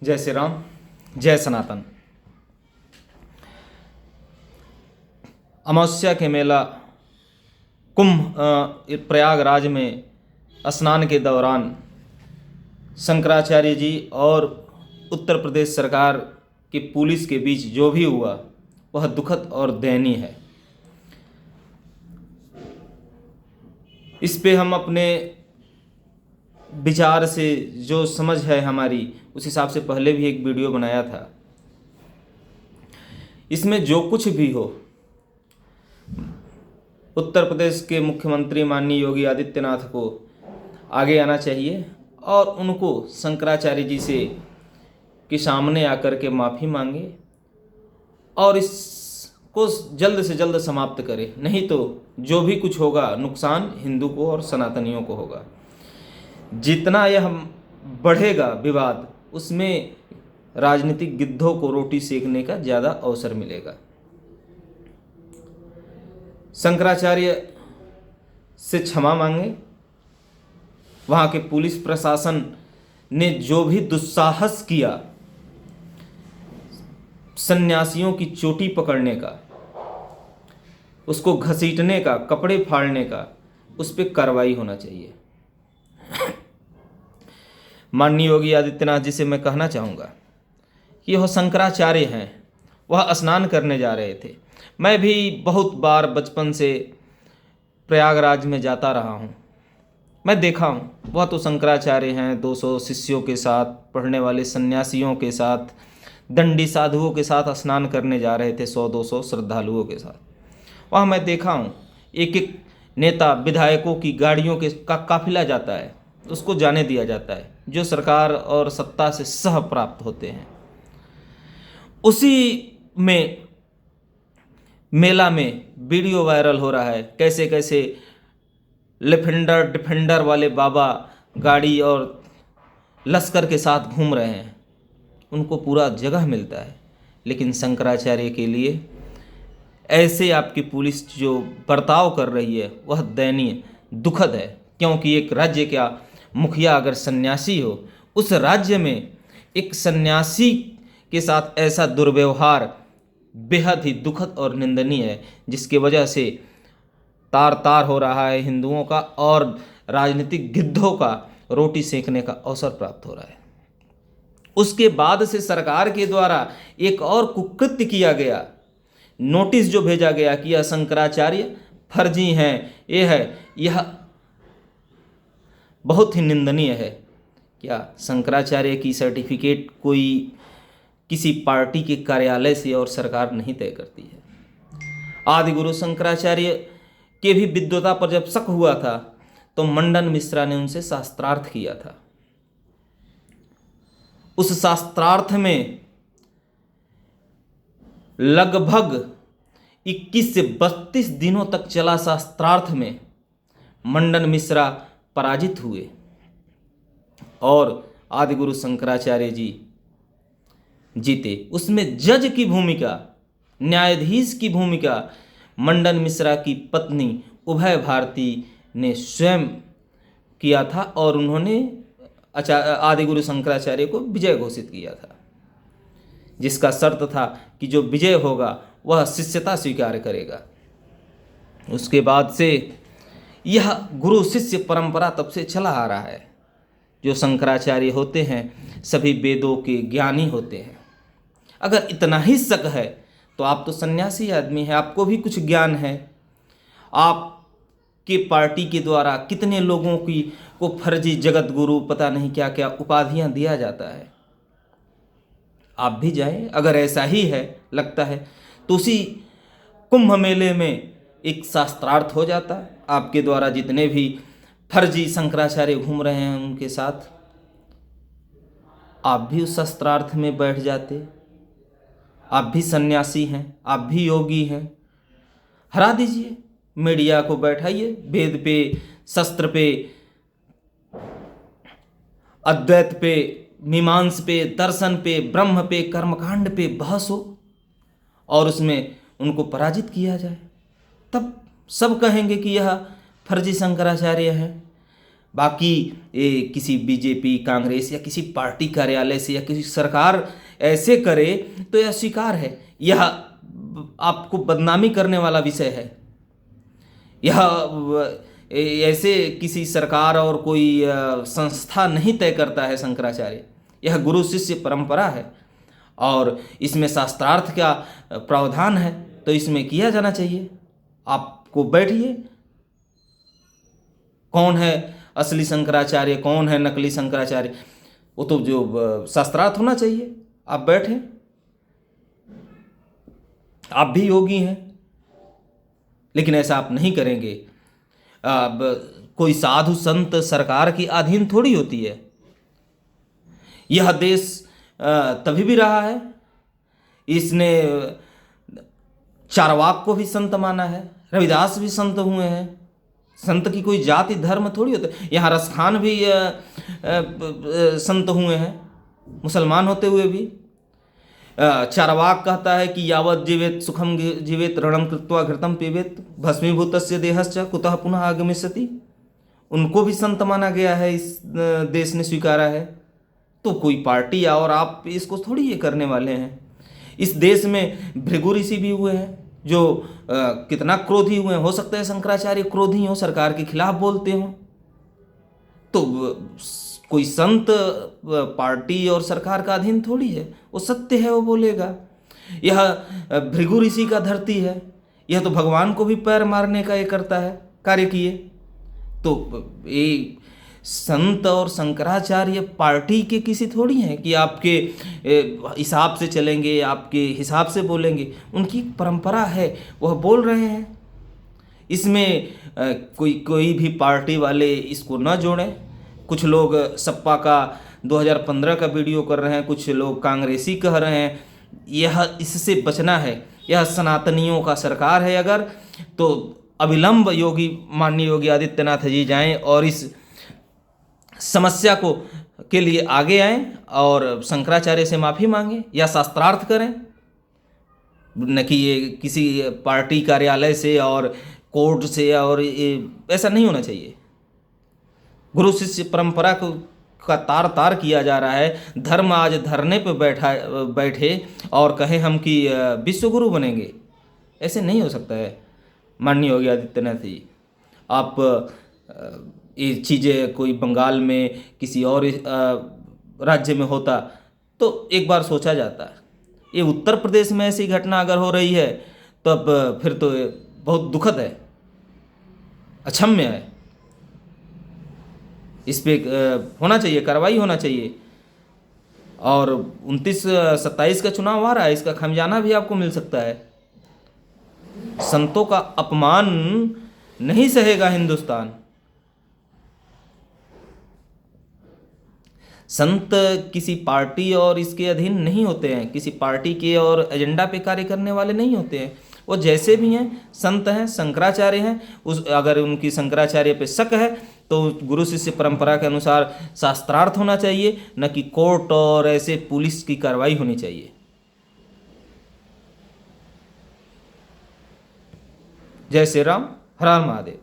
जय श्री राम, जय सनातन। अमावस्या के मेला कुंभ प्रयागराज में स्नान के दौरान शंकराचार्य जी और उत्तर प्रदेश सरकार की पुलिस के बीच जो भी हुआ वह दुखद और दयनीय है। इस पे हम अपने विचार से जो समझ है हमारी उस हिसाब से पहले भी एक वीडियो बनाया था। इसमें जो कुछ भी हो, उत्तर प्रदेश के मुख्यमंत्री माननीय योगी आदित्यनाथ को आगे आना चाहिए और उनको शंकराचार्य जी से के सामने आकर के माफ़ी मांगे और इसको जल्द से जल्द समाप्त करे, नहीं तो जो भी कुछ होगा नुकसान हिंदू को और सनातनियों को होगा। जितना यह बढ़ेगा विवाद, उसमें राजनीतिक गिद्धों को रोटी सेकने का ज़्यादा अवसर मिलेगा। शंकराचार्य से क्षमा मांगे। वहाँ के पुलिस प्रशासन ने जो भी दुस्साहस किया सन्यासियों की चोटी पकड़ने का, उसको घसीटने का, कपड़े फाड़ने का, उस पर कार्रवाई होना चाहिए। माननीय योगी आदित्यनाथ जी से मैं कहना चाहूँगा कि वह शंकराचार्य हैं, वह स्नान करने जा रहे थे। मैं भी बहुत बार बचपन से प्रयागराज में जाता रहा हूँ, मैं देखा हूँ। वह तो शंकराचार्य हैं, 200 शिष्यों के साथ, पढ़ने वाले सन्यासियों के साथ, दंडी साधुओं के साथ स्नान करने जा रहे थे, 100-200 श्रद्धालुओं के साथ। वहाँ मैं देखा हूँ एक एक नेता विधायकों की गाड़ियों के का काफिला जाता है, उसको जाने दिया जाता है, जो सरकार और सत्ता से सह प्राप्त होते हैं। उसी में मेला में वीडियो वायरल हो रहा है, कैसे कैसे लिफेंडर डिफेंडर वाले बाबा गाड़ी और लश्कर के साथ घूम रहे हैं। उनको पूरा जगह मिलता है, लेकिन शंकराचार्य के लिए ऐसे आपकी पुलिस जो बर्ताव कर रही है वह दयनीय, दुखद है। क्योंकि एक राज्य का मुखिया अगर सन्यासी हो, उस राज्य में एक सन्यासी के साथ ऐसा दुर्व्यवहार बेहद ही दुखद और निंदनीय है, जिसकी वजह से तार तार हो रहा है हिंदुओं का और राजनीतिक गिद्धों का रोटी सेकने का अवसर प्राप्त हो रहा है। उसके बाद से सरकार के द्वारा एक और कुकृत्य किया गया, नोटिस जो भेजा गया कि यह शंकराचार्य फर्जी हैं, यह बहुत ही निंदनीय है। क्या शंकराचार्य की सर्टिफिकेट कोई किसी पार्टी के कार्यालय से और सरकार नहीं तय करती है? आदि गुरु शंकराचार्य के भी विद्वता पर जब शक हुआ था तो मंडन मिश्रा ने उनसे शास्त्रार्थ किया था। उस शास्त्रार्थ में लगभग 21 से 32 दिनों तक चला शास्त्रार्थ में मंडन मिश्रा पराजित हुए और आदिगुरु शंकराचार्य जी जीते। उसमें जज की भूमिका, न्यायाधीश की भूमिका मंडन मिश्रा की पत्नी उभय भारती ने स्वयं किया था और उन्होंने आदिगुरु शंकराचार्य को विजय घोषित किया था, जिसका शर्त था कि जो विजय होगा वह शिष्यता स्वीकार करेगा। उसके बाद से यह गुरु शिष्य परंपरा तब से चला आ रहा है। जो शंकराचार्य होते हैं सभी वेदों के ज्ञानी होते हैं। अगर इतना ही शक है तो आप तो सन्यासी आदमी हैं, आपको भी कुछ ज्ञान है। आपके पार्टी के द्वारा कितने लोगों को फर्जी जगत गुरु पता नहीं क्या क्या उपाधियां दिया जाता है। आप भी जाएं, अगर ऐसा ही है लगता है तो उसी कुंभ मेले में एक शास्त्रार्थ हो जाता है। आपके द्वारा जितने भी फर्जी शंकराचार्य घूम रहे हैं उनके साथ आप भी उस शास्त्रार्थ में बैठ जाते। आप भी सन्यासी हैं, आप भी योगी हैं। हरा दीजिए, मीडिया को बैठाइए, वेद पे, शस्त्र पे, अद्वैत पे, मीमांस पे, दर्शन पे, ब्रह्म पे, कर्मकांड पे बहस हो और उसमें उनको पराजित किया जाए। तब सब कहेंगे कि यह फर्जी शंकराचार्य है। बाकी ये किसी बीजेपी, कांग्रेस या किसी पार्टी कार्यालय से या किसी सरकार ऐसे करे तो यह स्वीकार है। यह आपको बदनामी करने वाला विषय है। यह ऐसे किसी सरकार और कोई संस्था नहीं तय करता है शंकराचार्य, यह गुरु शिष्य परंपरा है और इसमें शास्त्रार्थ का प्रावधान है, तो इसमें किया जाना चाहिए। आपको बैठिए, कौन है असली शंकराचार्य, कौन है नकली शंकराचार्य, वो तो जो शास्त्रार्थ होना चाहिए। आप बैठे, आप भी योगी हैं, लेकिन ऐसा आप नहीं करेंगे। अब कोई साधु संत सरकार की अधीन थोड़ी होती है। यह देश तभी भी रहा है, इसने चारवाक को भी संत माना है, रविदास भी संत हुए हैं। संत की कोई जाति धर्म थोड़ी होता है। यहाँ रसखान भी संत हुए हैं, मुसलमान होते हुए भी। चारवाक कहता है कि यावत जीवेत सुखम जीवेत ऋणम कृत्वा घृतम पीवेत भस्मीभूतस्य देहश्च कुतः पुनः आगमिष्यति। उनको भी संत माना गया है, इस देश ने स्वीकारा है। तो कोई पार्टी और आप इसको थोड़ी ये करने वाले हैं। इस देश में भृगु ऋषि भी हुए हैं जो कितना क्रोधी हुए हैं। हो सकता है शंकराचार्य क्रोधी हो, सरकार के खिलाफ बोलते हो, तो कोई संत पार्टी और सरकार का अधीन थोड़ी है। वो सत्य है, वो बोलेगा। यह भृगु ऋषि का धरती है, यह तो भगवान को भी पैर मारने का ये करता है, कार्य किए। तो ये संत और शंकराचार्य पार्टी के किसी थोड़ी हैं कि आपके हिसाब से चलेंगे, आपके हिसाब से बोलेंगे। उनकी परंपरा है, वह बोल रहे हैं। इसमें कोई भी पार्टी वाले इसको न जोड़ें। कुछ लोग सपा का 2015 का वीडियो कर रहे हैं, कुछ लोग कांग्रेसी कह रहे हैं। यह इससे बचना है। यह सनातनियों का सरकार है अगर, तो अविलंब माननीय योगी आदित्यनाथ जी जाएं और इस समस्या के लिए आगे आएं और शंकराचार्य से माफ़ी मांगें या शास्त्रार्थ करें, न कि ये किसी पार्टी कार्यालय से और कोर्ट से। और ऐसा नहीं होना चाहिए। गुरु शिष्य परंपरा का तार तार किया जा रहा है। धर्म आज धरने पर बैठे और कहें हम कि विश्व गुरु बनेंगे, ऐसे नहीं हो सकता है। माननीय योगी आदित्यनाथ जी, आप ये चीज़ें कोई बंगाल में किसी और राज्य में होता तो एक बार सोचा जाता। ये उत्तर प्रदेश में ऐसी घटना अगर हो रही है तो अब फिर तो बहुत दुखद है, अक्षम्य है। इस पे होना चाहिए, कार्रवाई होना चाहिए। और 29-27 का चुनाव आ रहा है, इसका खमियाना भी आपको मिल सकता है। संतों का अपमान नहीं सहेगा हिंदुस्तान। संत किसी पार्टी और इसके अधीन नहीं होते हैं, किसी पार्टी के और एजेंडा पे कार्य करने वाले नहीं होते हैं। वो जैसे भी हैं संत हैं, शंकराचार्य हैं। अगर उनकी शंकराचार्य पे शक है तो गुरु शिष्य परंपरा के अनुसार शास्त्रार्थ होना चाहिए, न कि कोर्ट और ऐसे पुलिस की कार्रवाई होनी चाहिए। जय श्री राम, हर हर महादेव।